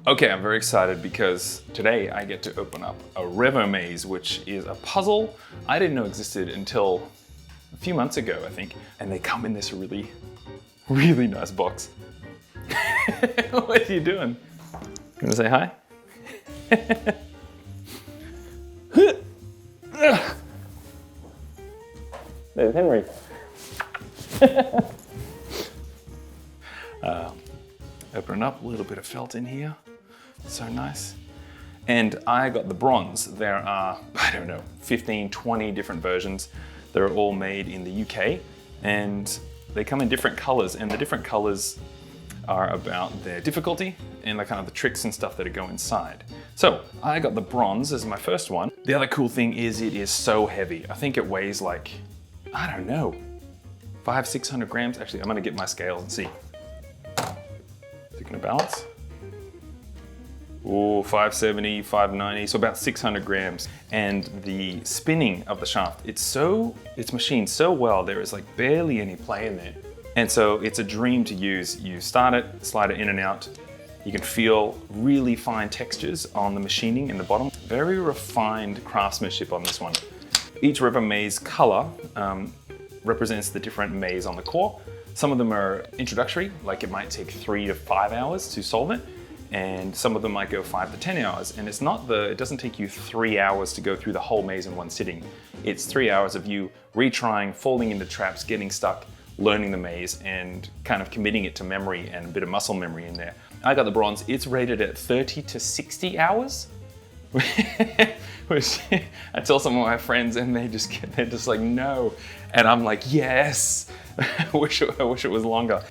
Okay, I'm very excited because today I get to open up a Revomaze, which is a puzzle I didn't know existed until a few months ago, I think. And they come in this really nice box. What are you doing? Gonna say hi? There's Henry. Open it up, a little bit of felt in here. So nice. And I got the bronze. There are, I don't know, 15, 20 different versions. They're all made in the UK and they come in different colors, and the different colors are about their difficulty and the kind of the tricks and stuff that go inside. So I got the bronze as my first one. The other cool thing is it is so heavy. I think it weighs like, I don't know, 500-600 grams. Actually, I'm gonna get my scale and see. Is it gonna balance? Oh, 570, 590, so about 600 grams. And the spinning of the shaft, it's machined so well, there is like barely any play in there. And so it's a dream to use. You start it, slide it in and out. You can feel really fine textures on the machining in the bottom. Very refined craftsmanship on this one. Each Revomaze color represents the different maze on the core. Some of them are introductory, like it might take 3 to 5 hours to solve it. And some of them might go 5 to 10 hours. And it doesn't take you 3 hours to go through the whole maze in one sitting. It's 3 hours of you retrying, falling into traps, getting stuck, learning the maze, and kind of committing it to memory and a bit of muscle memory in there. I got the bronze. It's rated at 30 to 60 hours, which I tell some of my friends and they're just like, no. And I'm like, yes, I wish it was longer.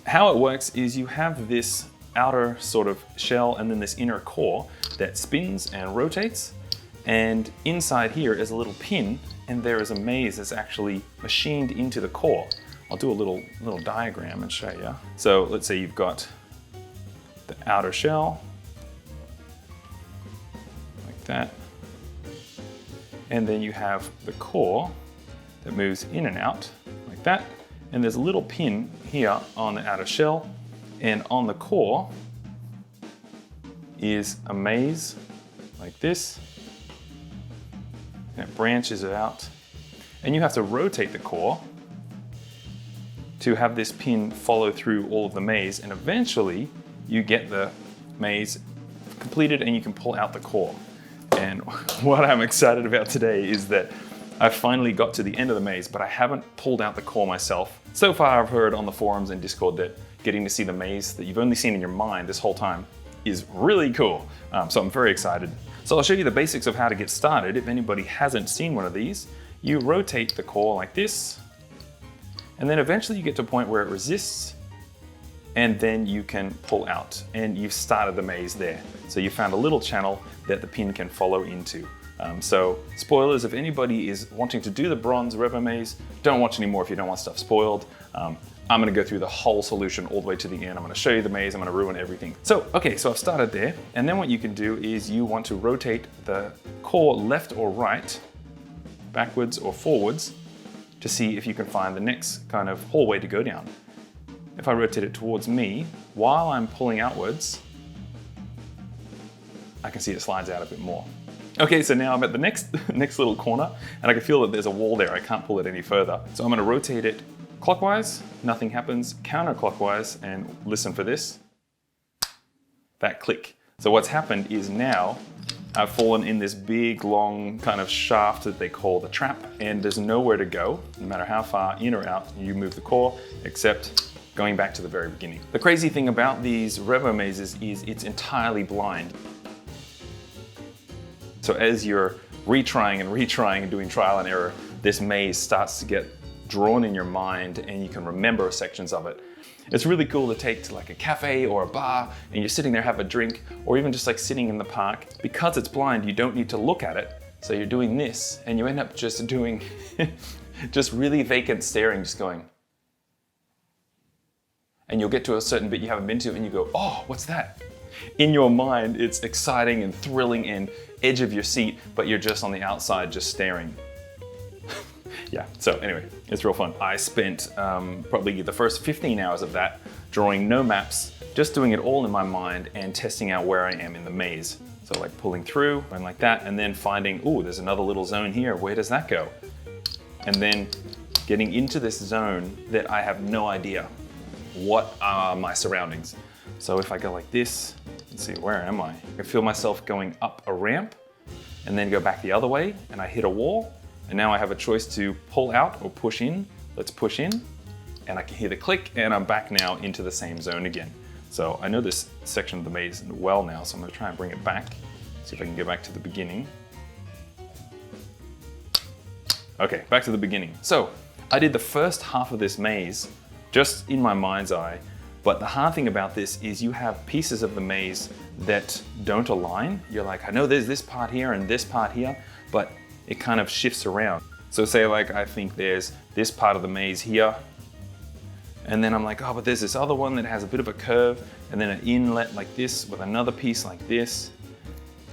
How it works is you have this outer sort of shell and then this inner core that spins and rotates. And inside here is a little pin, and there is a maze that's actually machined into the core. I'll do a little diagram and show you. So let's say you've got the outer shell, like that. And then you have the core that moves in and out, like that. And there's a little pin here on the outer shell, and on the core is a maze like this. And it branches it out. And you have to rotate the core to have this pin follow through all of the maze, and eventually you get the maze completed and you can pull out the core. And what I'm excited about today is that I finally got to the end of the maze, but I haven't pulled out the core myself. So far I've heard on the forums and Discord that getting to see the maze that you've only seen in your mind this whole time is really cool. So I'm very excited. So I'll show you the basics of how to get started. If anybody hasn't seen one of these, you rotate the core like this, and then eventually you get to a point where it resists, and then you can pull out, and you've started the maze there. So you found a little channel that the pin can follow into. So spoilers, if anybody is wanting to do the bronze Revomaze, don't watch anymore if you don't want stuff spoiled. I'm gonna go through the whole solution all the way to the end. I'm gonna show you the maze, I'm gonna ruin everything. So, okay, so I've started there, and then what you can do is you want to rotate the core left or right, backwards or forwards, to see if you can find the next kind of hallway to go down. If I rotate it towards me, while I'm pulling outwards, I can see it slides out a bit more. Okay, so now I'm at the next little corner, and I can feel that there's a wall there. I can't pull it any further. So I'm gonna rotate it clockwise, nothing happens, counterclockwise, and listen for this, that click. So what's happened is now I've fallen in this big, long kind of shaft that they call the trap, and there's nowhere to go, no matter how far in or out you move the core, except going back to the very beginning. The crazy thing about these Revomazes is it's entirely blind. So as you're retrying and doing trial and error, this maze starts to get drawn in your mind and you can remember sections of it. It's really cool to take to like a cafe or a bar and you're sitting there, have a drink, or even just like sitting in the park. Because it's blind, you don't need to look at it. So you're doing this and you end up just doing just really vacant staring, just going. And you'll get to a certain bit you haven't been to and you go, oh, what's that? In your mind, it's exciting and thrilling and edge of your seat, but you're just on the outside just staring. Yeah, so anyway, it's real fun. I spent probably the first 15 hours of that drawing no maps, just doing it all in my mind and testing out where I am in the maze. So like pulling through and like that, and then finding, oh, there's another little zone here. Where does that go? And then getting into this zone that I have no idea what are my surroundings. So if I go like this, let's see, where am I? I feel myself going up a ramp and then go back the other way, and I hit a wall. And now I have a choice to pull out or push in. Let's push in, and I can hear the click, and I'm back now into the same zone again. So I know this section of the maze well now, so I'm gonna try and bring it back. See if I can get back to the beginning. Okay, back to the beginning. So I did the first half of this maze just in my mind's eye, but the hard thing about this is you have pieces of the maze that don't align. You're like, I know there's this part here and this part here, but it kind of shifts around. So say like, I think there's this part of the maze here, and then I'm like, oh, but there's this other one that has a bit of a curve, and then an inlet like this with another piece like this.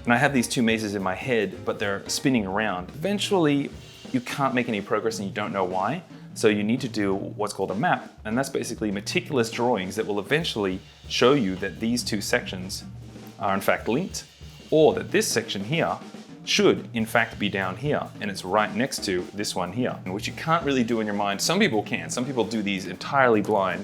And I have these two mazes in my head, but they're spinning around. Eventually, you can't make any progress and you don't know why. So you need to do what's called a map, and that's basically meticulous drawings that will eventually show you that these two sections are in fact linked, or that this section here should in fact be down here, and it's right next to this one here, which you can't really do in your mind. Some people can. Some people do these entirely blind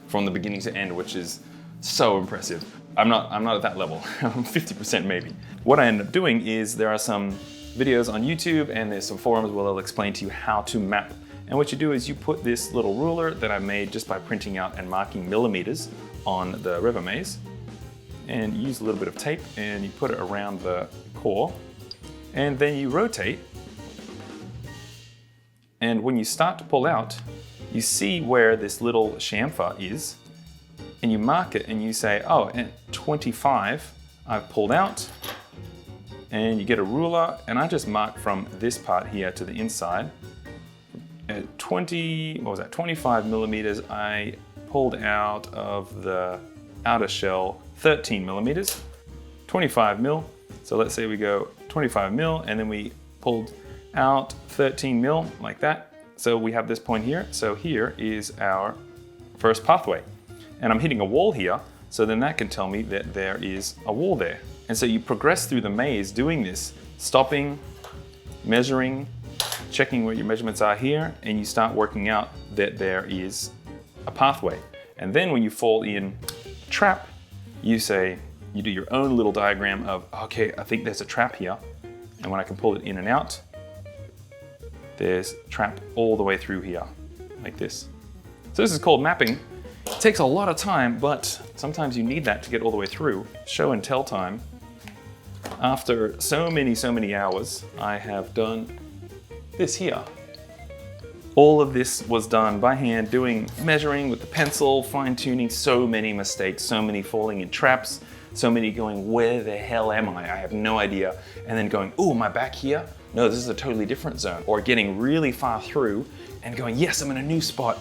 from the beginning to end, which is so impressive. I'm not at that level. I'm 50% maybe. What I end up doing is there are some videos on YouTube and there's some forums where they'll explain to you how to map. And what you do is you put this little ruler that I made just by printing out and marking millimeters on the Revomaze, and you use a little bit of tape and you put it around the core, and then you rotate. And when you start to pull out, you see where this little chamfer is, and you mark it and you say, oh, at 25, I've pulled out, and you get a ruler, and I just mark from this part here to the inside. At 25 millimeters, I pulled out of the outer shell 13 millimeters, 25 mil. So let's say we go 25 mil, and then we pulled out 13 mil like that. So we have this point here. So here is our first pathway. And I'm hitting a wall here, so then that can tell me that there is a wall there. And so you progress through the maze doing this, stopping, measuring, checking where your measurements are here, and you start working out that there is a pathway. And then when you fall in trap, you do your own little diagram of, okay, I think there's a trap here. And when I can pull it in and out, there's trap all the way through here, like this. So this is called mapping. It takes a lot of time, but sometimes you need that to get all the way through. Show and tell time. After so many hours, I have done this here. All of this was done by hand, measuring with the pencil, fine tuning, so many mistakes, so many falling in traps, so many going, where the hell am I? I have no idea. And then going, oh, am I back here? No, this is a totally different zone. Or getting really far through and going, yes, I'm in a new spot.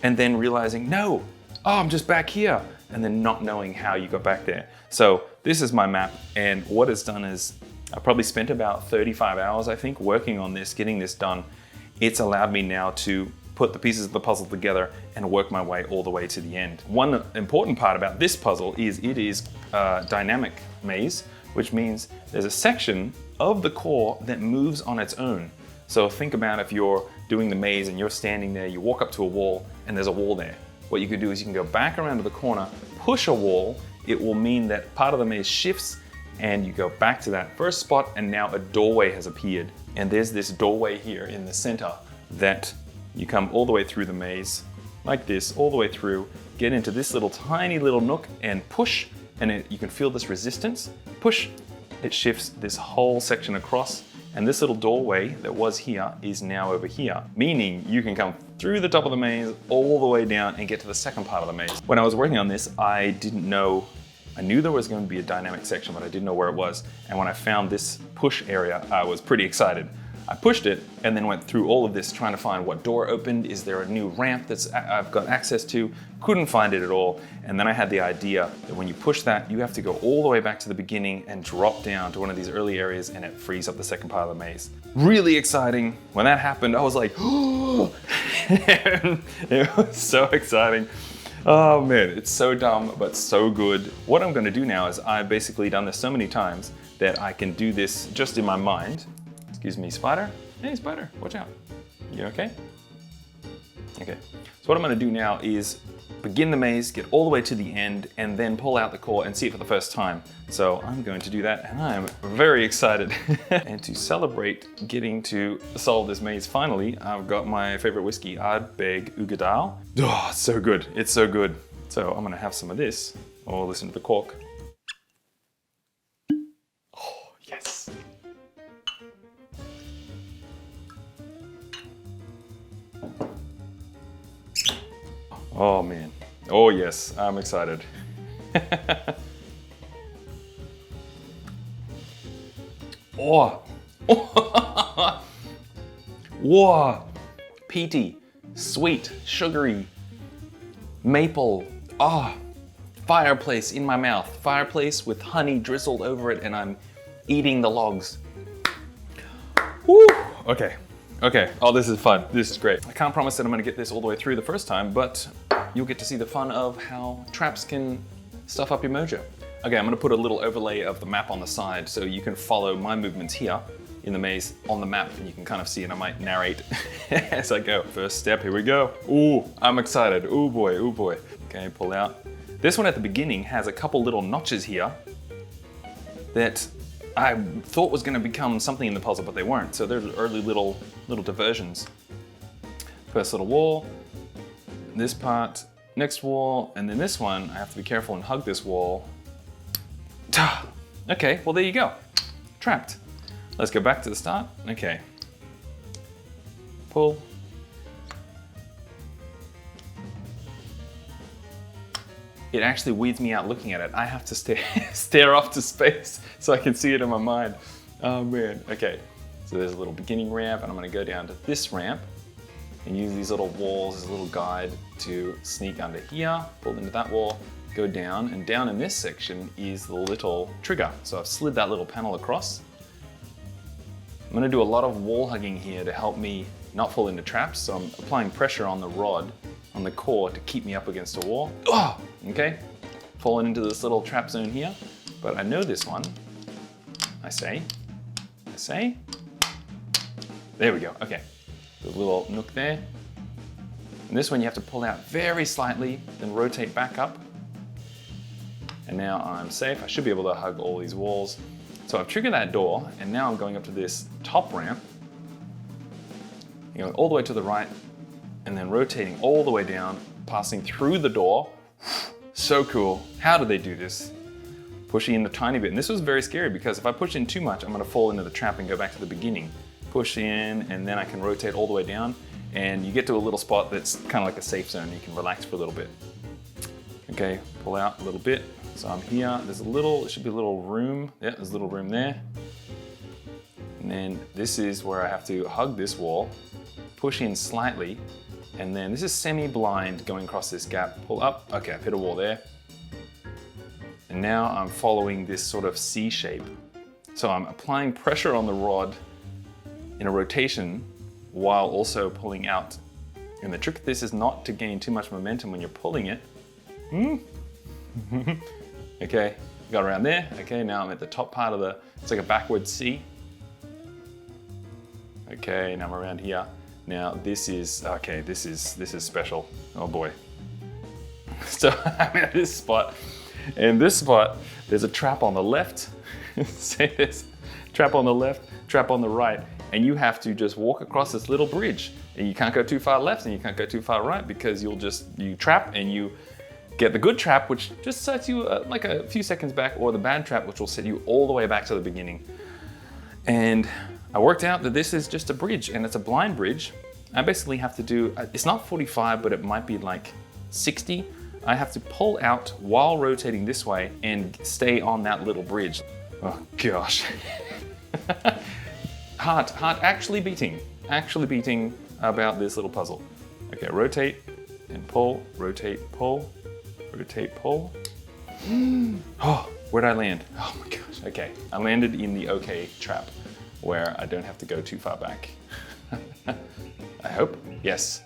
And then realizing, no, oh, I'm just back here. And then not knowing how you got back there. So this is my map, and what it's done is I probably spent about 35 hours, I think, working on this, getting this done. It's allowed me now to put the pieces of the puzzle together and work my way all the way to the end. One important part about this puzzle is it is a dynamic maze, which means there's a section of the core that moves on its own. So think about if you're doing the maze and you're standing there, you walk up to a wall and there's a wall there. What you can do is you can go back around to the corner, push a wall. It will mean that part of the maze shifts and you go back to that first spot, and now a doorway has appeared. And there's this doorway here in the center that you come all the way through the maze like this, all the way through, get into this little tiny little nook and push, and you can feel this resistance. Push, it shifts this whole section across, and this little doorway that was here is now over here, meaning you can come through the top of the maze all the way down and get to the second part of the maze. When I was working on this, I knew there was going to be a dynamic section, but I didn't know where it was. And when I found this push area, I was pretty excited. I pushed it and then went through all of this trying to find what door opened. Is there a new ramp I've got access to? Couldn't find it at all. And then I had the idea that when you push that, you have to go all the way back to the beginning and drop down to one of these early areas, and it frees up the second part of the maze. Really exciting. When that happened, I was like, oh, it was so exciting. Oh man, it's so dumb, but so good. What I'm gonna do now is I've basically done this so many times that I can do this just in my mind. Excuse me, spider. Hey, spider, watch out. You okay? Okay, so what I'm gonna do now is begin the maze, get all the way to the end, and then pull out the core and see it for the first time. So I'm going to do that, and I'm very excited. And to celebrate getting to solve this maze finally, I've got my favorite whiskey, Ardbeg Ugadal. Oh, it's so good, it's so good. So I'm gonna have some of this, or listen to the cork. Oh, yes. Oh man, oh yes, I'm excited. Oh, whoa, peaty, sweet, sugary, maple, fireplace in my mouth. Fireplace with honey drizzled over it, and I'm eating the logs. Woo, okay. Okay, oh, this is fun. This is great. I can't promise that I'm gonna get this all the way through the first time, but you'll get to see the fun of how traps can stuff up your mojo. Okay, I'm gonna put a little overlay of the map on the side so you can follow my movements here in the maze on the map, and you can kind of see, and I might narrate as I go. First step, here we go. Ooh, I'm excited. Ooh boy, ooh boy. Okay, pull out. This one at the beginning has a couple little notches here that I thought was gonna become something in the puzzle, but they weren't. So they're early little diversions. First little wall, this part, next wall, and then this one, I have to be careful and hug this wall. Okay, well there you go. Trapped. Let's go back to the start. Okay. Pull. It actually weeds me out looking at it. I have to stare off to space so I can see it in my mind. Oh man, okay. So there's a little beginning ramp, and I'm gonna go down to this ramp and use these little walls as a little guide to sneak under here, pull into that wall, go down, and down in this section is the little trigger. So I've slid that little panel across. I'm gonna do a lot of wall hugging here to help me not fall into traps, so I'm applying pressure on the rod, on the core, to keep me up against a wall. Oh, okay, falling into this little trap zone here, but I know this one. I say, there we go, okay. There's a little nook there. And this one you have to pull out very slightly, then rotate back up. And now I'm safe. I should be able to hug all these walls. So I've triggered that door, and now I'm going up to this top ramp, going all the way to the right, and then rotating all the way down, passing through the door. So cool. How do they do this? Pushing in a tiny bit. And this was very scary because if I push in too much, I'm gonna fall into the trap and go back to the beginning. Push in, and then I can rotate all the way down, and you get to a little spot that's kind of like a safe zone. You can relax for a little bit. Okay, pull out a little bit. So I'm here, there's a little, it should be a little room. Yeah, there's a little room there. And then this is where I have to hug this wall, push in slightly, and then this is semi-blind going across this gap. Pull up, okay, I've hit a wall there. And now I'm following this sort of C shape. So I'm applying pressure on the rod in a rotation while also pulling out. And the trick of this is not to gain too much momentum when you're pulling it. Okay, got around there. Okay, now I'm at the top part of the, it's like a backward C. Okay, now I'm around here. Now this is, okay, this is special. Oh boy. So I'm at this spot. In this spot, there's a trap on the left. Say this, trap on the left, trap on the right. And you have to just walk across this little bridge. And you can't go too far left and you can't go too far right because you trap and you get the good trap, which just sets you like a few seconds back, or the bad trap, which will set you all the way back to the beginning. And I worked out that this is just a bridge, and it's a blind bridge. I basically have to do, it's not 45, but it might be like 60. I have to pull out while rotating this way and stay on that little bridge. Oh gosh. Heart actually beating about this little puzzle. Okay, rotate and pull, rotate, pull, rotate, pull. Oh, where'd I land? Oh my gosh, okay. I landed in the okay trap where I don't have to go too far back. I hope, yes.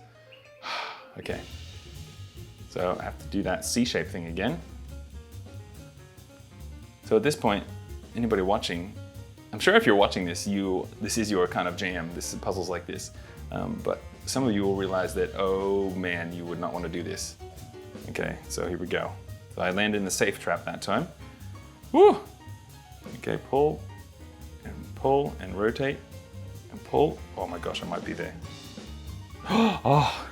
Okay. So I have to do that C-shape thing again. So at this point, anybody watching, I'm sure if you're watching this, this is your kind of jam. This is puzzles like this. But some of you will realize that, oh man, you would not want to do this. Okay, so here we go. So I landed in the safe trap that time. Woo! Okay, pull and rotate and pull. Oh my gosh, I might be there. Oh.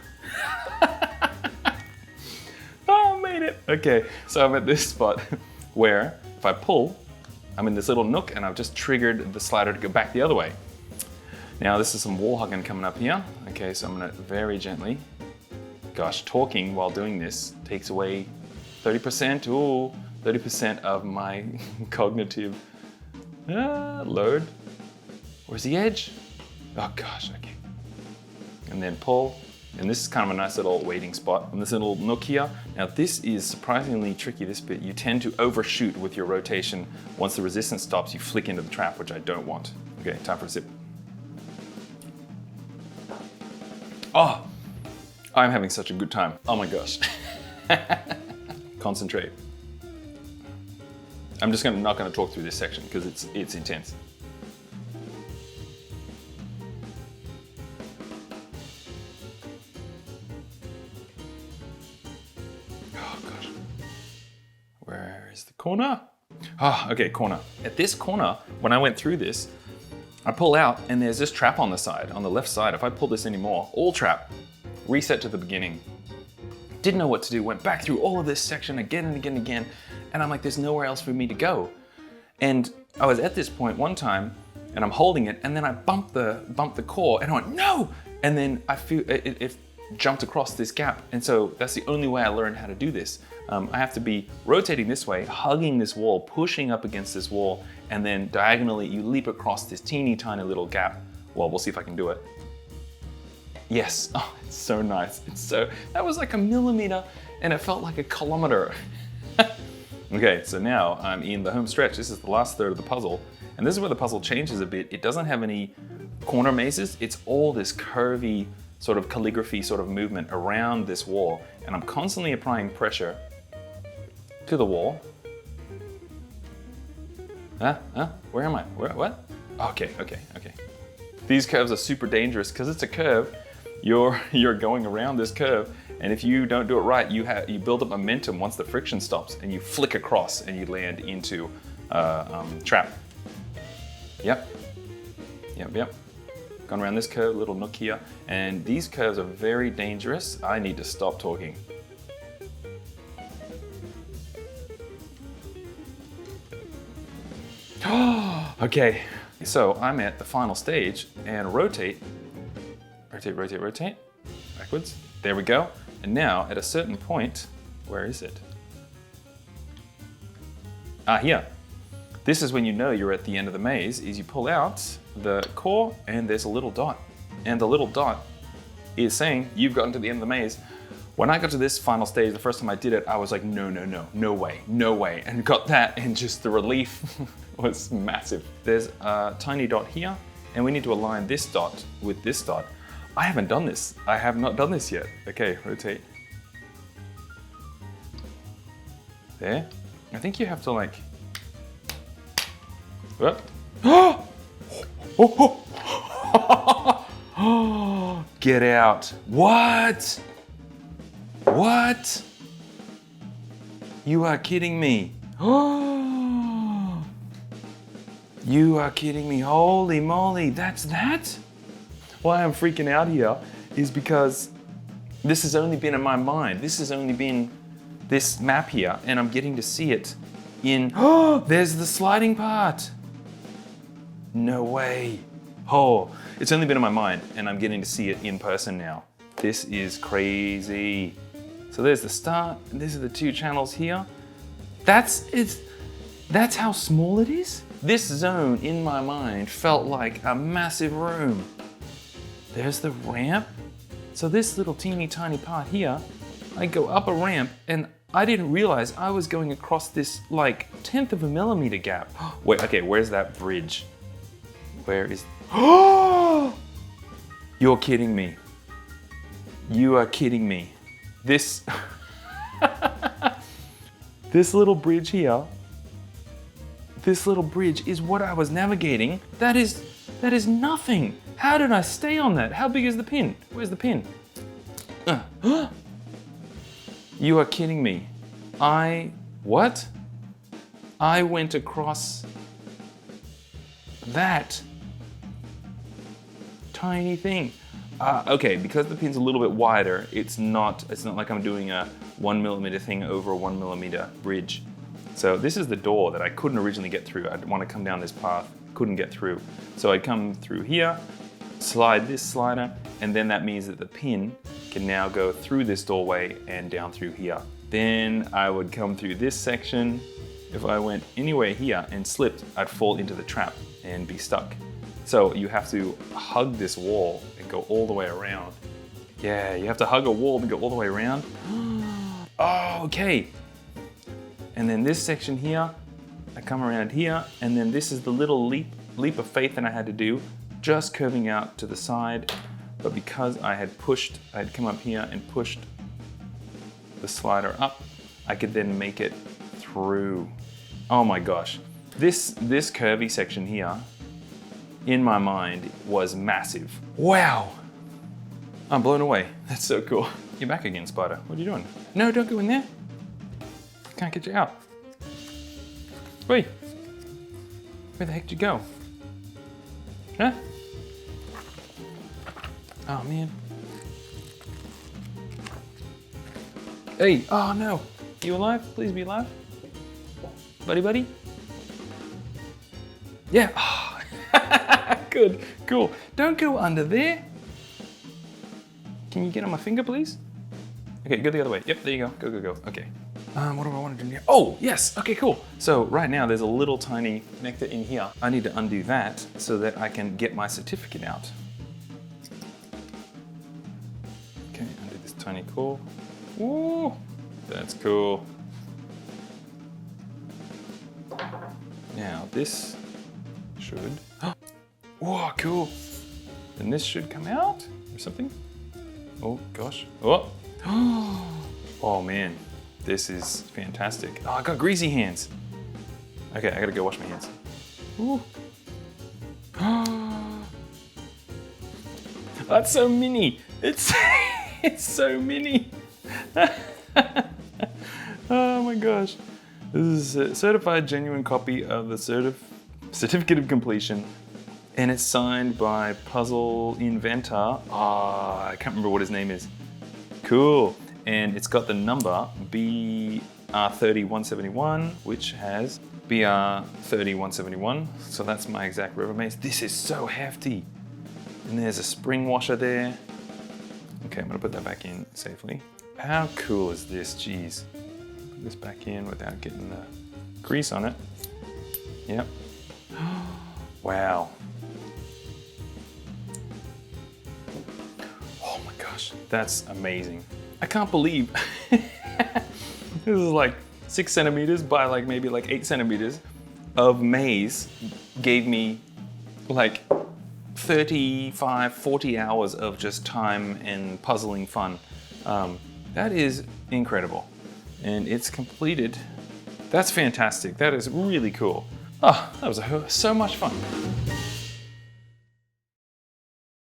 Oh, I made it. Okay, so I'm at this spot where if I pull, I'm in this little nook and I've just triggered the slider to go back the other way. Now this is some wall hugging coming up here. Okay, so I'm gonna very gently, gosh, talking while doing this takes away 30%, ooh, 30% of my cognitive load. Where's the edge? Oh gosh, okay. And then pull. And this is kind of a nice little waiting spot on this little nook here. Now this is surprisingly tricky, this bit. You tend to overshoot with your rotation. Once the resistance stops, you flick into the trap, which I don't want. Okay, time for a sip. Oh, I'm having such a good time. Oh my gosh. Concentrate. I'm just not gonna talk through this section because it's intense. Where is the corner? Ah, okay, corner. At this corner, when I went through this, I pull out and there's this trap on the side, on the left side. If I pull this anymore, all trap, reset to the beginning. Didn't know what to do, went back through all of this section again and again and again, and I'm like, there's nowhere else for me to go. And I was at this point one time, and I'm holding it, and then I bumped the core, and I went, no! And then I feel it jumped across this gap, and so that's the only way I learned how to do this. I have to be rotating this way, hugging this wall, pushing up against this wall, and then diagonally you leap across this teeny tiny little gap. Well, we'll see if I can do it. Yes, oh, it's so nice. That was like a millimeter and it felt like a kilometer. Okay, so now I'm in the home stretch. This is the last third of the puzzle. And this is where the puzzle changes a bit. It doesn't have any corner mazes. It's all this curvy sort of calligraphy sort of movement around this wall. And I'm constantly applying pressure to the wall. Where am I? What? Okay. These curves are super dangerous because it's a curve. You're going around this curve, and if you don't do it right, you build up momentum once the friction stops, and you flick across and you land into trap. Yep. Gone around this curve, little nook here, and these curves are very dangerous. I need to stop talking. Okay, so I'm at the final stage and rotate, backwards. There we go. And now at a certain point, where is it? Here. This is when you know you're at the end of the maze, is you pull out the core and there's a little dot. And the little dot is saying you've gotten to the end of the maze. When I got to this final stage, the first time I did it, I was like, no way. And got that, and just the relief was massive. There's a tiny dot here, and we need to align this dot with this dot. I haven't done this. I have not done this yet. Okay, rotate. There. I think you have to like, what? Get out. What? What? You are kidding me. You are kidding me. Holy moly, that's that? Why I'm freaking out here is because this has only been in my mind. This has only been this map here, and I'm getting to see it in, there's the sliding part. No way. Oh, it's only been in my mind, and I'm getting to see it in person now. This is crazy. So there's the start, and these are the two channels here. That's how small it is? This zone in my mind felt like a massive room. There's the ramp. So this little teeny tiny part here, I go up a ramp and I didn't realize I was going across this like 1/10 of a millimeter gap. Wait, okay, where's that bridge? Where is, you're kidding me. You are kidding me. This, This little bridge here, this little bridge is what I was navigating. That is nothing. How did I stay on that? How big is the pin? Where's the pin? You are kidding me. What? I went across that tiny thing. Okay, because the pin's a little bit wider, it's not like I'm doing a 1 millimeter thing over a 1 millimeter bridge. So this is the door that I couldn't originally get through. I'd want to come down this path, couldn't get through. So I'd come through here, slide this slider, and then that means that the pin can now go through this doorway and down through here. Then I would come through this section. If I went anywhere here and slipped, I'd fall into the trap and be stuck. So you have to hug this wall and go all the way around. Yeah, you have to hug a wall and go all the way around. Oh, okay. And then this section here, I come around here, and then this is the little leap of faith that I had to do, just curving out to the side. But because I had come up here and pushed the slider up, I could then make it through. Oh my gosh. This curvy section here, in my mind, was massive. Wow. I'm blown away. That's so cool. You're back again, Spider. What are you doing? No, don't go in there. I can't get you out. Wait. Where the heck did you go? Huh? Oh, man. Hey, oh no. You alive? Please be alive. Buddy, buddy? Yeah. Oh. Good, cool. Don't go under there. Can you get on my finger, please? Okay, go the other way. Yep, there you go. Go. Okay. What do I want to do here? Oh, yes. Okay, cool. So right now there's a little tiny connector in here. I need to undo that so that I can get my certificate out. Okay, undo this tiny core. Ooh, that's cool. Now this should. Whoa, cool. Then this should come out or something. Oh gosh. Oh. Oh man, this is fantastic. Oh, I got greasy hands. Okay, I gotta go wash my hands. Ooh. That's so mini. It's so mini. Oh my gosh. This is a certified genuine copy of the certificate of completion. And it's signed by Puzzle Inventor. I can't remember what his name is. Cool. And it's got the number BR30171, which has BR30171. So that's my exact Revomaze. This is so hefty. And there's a spring washer there. Okay, I'm gonna put that back in safely. How cool is this? Jeez. Put this back in without getting the grease on it. Yep. Wow. That's amazing. I can't believe this is like 6 centimeters by like maybe like 8 centimeters of maze gave me like 35, 40 hours of just time and puzzling fun. That is incredible. And it's completed. That's fantastic. That is really cool. Oh, that was so much fun.